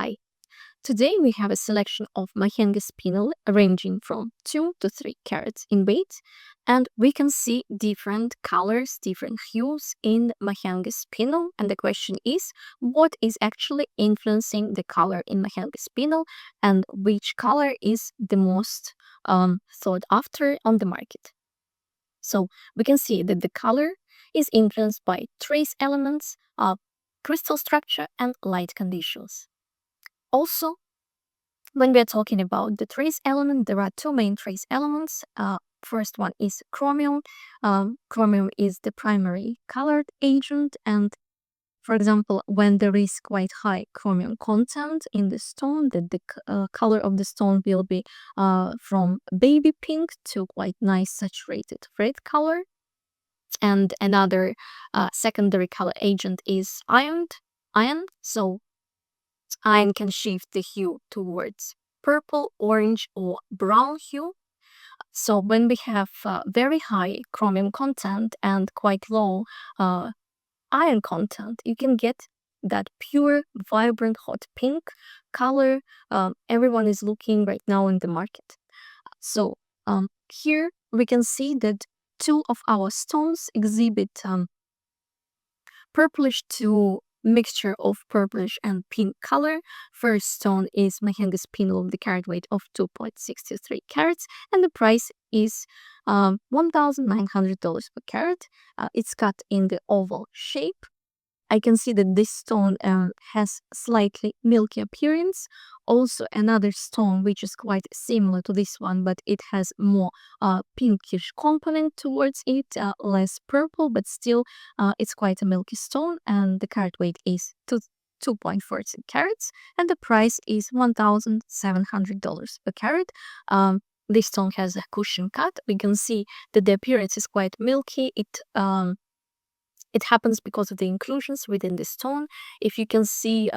Hi, today we have a selection of Mahenge Spinel ranging from 2 to 3 carats in weight, and we can see different colors, different hues in Mahenge Spinel. And the question is, what is actually influencing the color in Mahenge Spinel, and which color is the most sought after on the market? So we can see that the color is influenced by trace elements, crystal structure, and light conditions. Also, when we're talking about the trace element, there are two main trace elements. First one is chromium. Chromium is the primary colored agent, and for example, when there is quite high chromium content in the stone, the color of the stone will be from baby pink to quite nice saturated red color. And another secondary color agent is iron. So iron can shift the hue towards purple, orange, or brown hue. So when we have very high chromium content and quite low iron content, you can get that pure, vibrant, hot pink color everyone is looking right now in the market. So here we can see that two of our stones exhibit purplish to mixture of purplish and pink color. First stone is Mahenge Spinel, the carat weight of 2.63 carats, and the price is $1,900 per carat. It's cut in the oval shape. I can see that this stone has slightly milky appearance. Also another stone which is quite similar to this one, but it has more pinkish component towards it, less purple, but still it's quite a milky stone, and the carat weight is 2.14 carats, and the price is $1,700 per carat. This stone has a cushion cut. We can see that the appearance is quite milky. It happens because of the inclusions within the stone. If you can see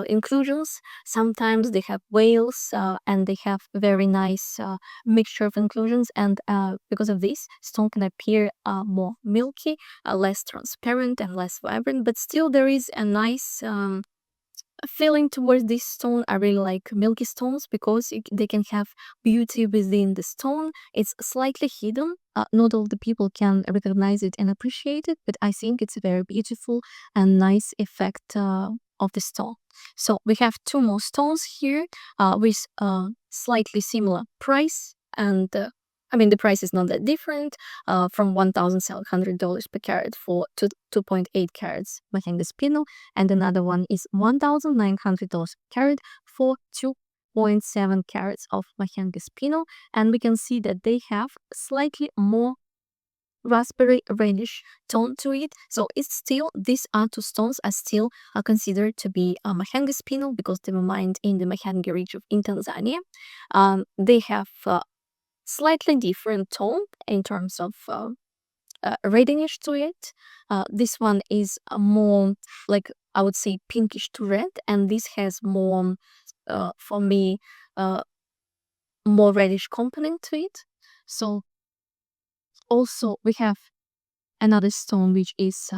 inclusions, sometimes they have whales and they have very nice mixture of inclusions, and because of this, stone can appear more milky, less transparent, and less vibrant, but still there is a nice feeling towards this stone. I really like milky stones because they can have beauty within the stone. It's slightly hidden. Not all the people can recognize it and appreciate it, but I think it's a very beautiful and nice effect of the stone. So we have two more stones here with slightly similar price, and the price is not that different, from $1,700 per carat for 2.8 carats Mahenge Spinel, and another one is $1,900 per carat for 2.7 carats of Mahenge Spinel, and we can see that they have slightly more raspberry reddish tone to it. So it's still, these two stones are still considered to be Mahenge Spinel because they were mined in the Mahenge region in Tanzania. They have slightly different tone in terms of reddish to it. This one is more like, I would say, pinkish to red, and this has more, for me, more reddish component to it. So also we have another stone which is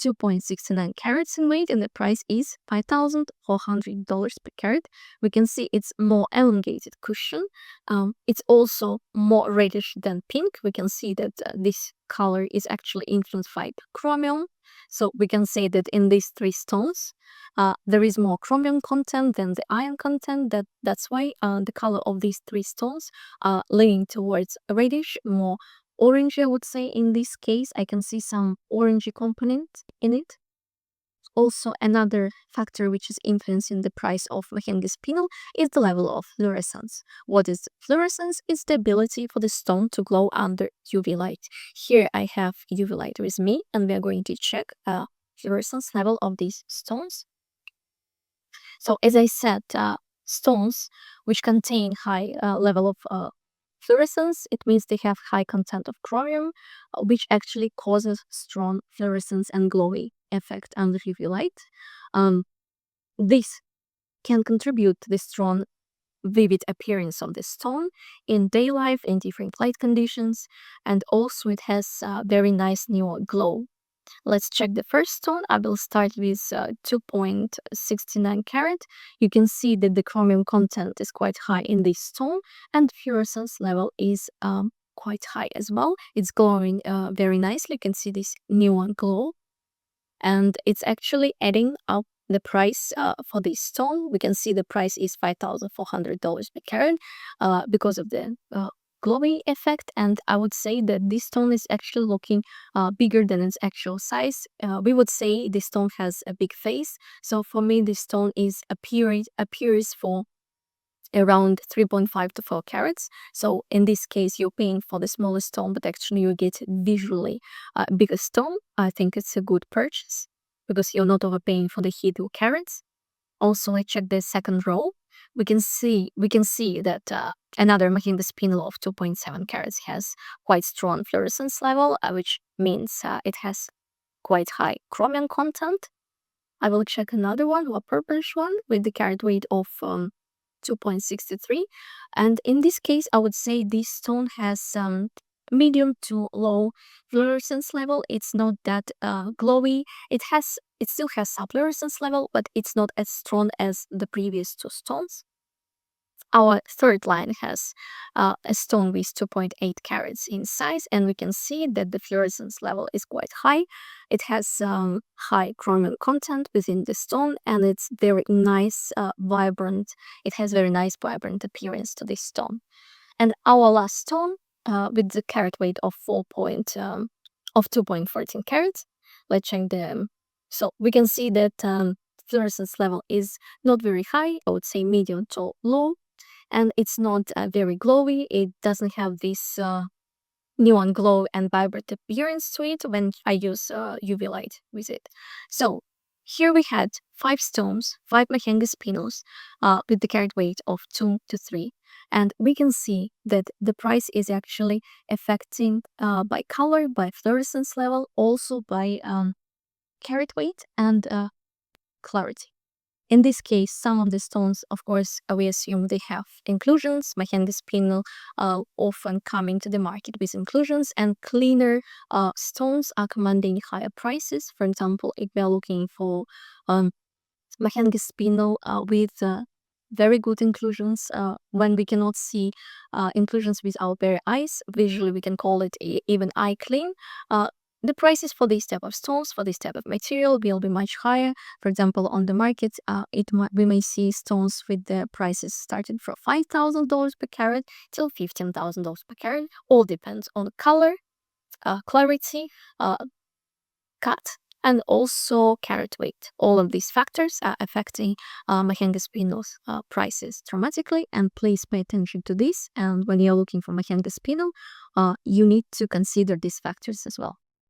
2.69 carats in weight, and the price is $5,400 per carat. We can see it's more elongated cushion. It's also more reddish than pink. We can see that this color is actually influenced by chromium. So we can say that in these three stones, there is more chromium content than the iron content. That's why the color of these three stones are leaning towards reddish, more orange, I would say. In this case, I can see some orangey component in it. Also, another factor which is influencing the price of Mahenge Spinel is the level of fluorescence. What is fluorescence? It's the ability for the stone to glow under UV light. Here I have UV light with me, and we are going to check fluorescence level of these stones. So as I said, stones which contain high level of fluorescence, it means they have high content of chromium, which actually causes strong fluorescence and glowy effect under UV light. This can contribute to the strong vivid appearance of the stone in daylight, in different light conditions, and also it has a very nice neon glow. Let's check the first stone. I will start with 2.69 carat. You can see that the chromium content is quite high in this stone, and fluorescence level is quite high as well. It's glowing very nicely. You can see this neon glow, and it's actually adding up the price for this stone. We can see the price is $5,400 per carat because of the glowing effect, and I would say that this stone is actually looking bigger than its actual size. We would say this stone has a big face, so for me this stone is appears for around 3.5 to 4 carats. So in this case you're paying for the smallest stone, but actually you get visually a bigger stone. I think it's a good purchase because you're not overpaying for the hidden carats. Also, I checked the second row. We can see that another Mahenge Spinel of 2.7 carats has quite strong fluorescence level, which means it has quite high chromium content. I will check another one, a purplish one, with the carat weight of 2.63, and in this case I would say this stone has medium to low fluorescence level. It's not that glowy. It still has some fluorescence level, but it's not as strong as the previous two stones. Our third line has a stone with 2.8 carats in size, and we can see that the fluorescence level is quite high. It has high chromium content within the stone, and it's very nice, vibrant. It has very nice, vibrant appearance to this stone. And our last stone, with the carat weight of 2.14 carats. Let's check the. So we can see that fluorescence level is not very high. I would say medium to low, and it's not very glowy. It doesn't have this neon glow and vibrant appearance to it when I use UV light with it. So here we had 5 stones, 5 Mahenge Spinels with the carat weight of 2 to 3. And we can see that the price is actually affecting by color, by fluorescence level, also by carat weight and clarity. In this case, some of the stones, of course, we assume they have inclusions. Mahenge Spinel often coming to the market with inclusions, and cleaner stones are commanding higher prices. For example, if we are looking for Mahenge Spinel with very good inclusions, when we cannot see inclusions with our bare eyes, visually we can call it even eye clean. The prices for this type of stones, for this type of material, will be much higher. For example, on the market, we may see stones with the prices starting from $5,000 per carat till $15,000 per carat. All depends on the color, clarity, cut, and also carat weight. All of these factors are affecting Mahenge Spinel's prices dramatically, and please pay attention to this. And when you're looking for Mahenge Spinel, you need to consider these factors as well.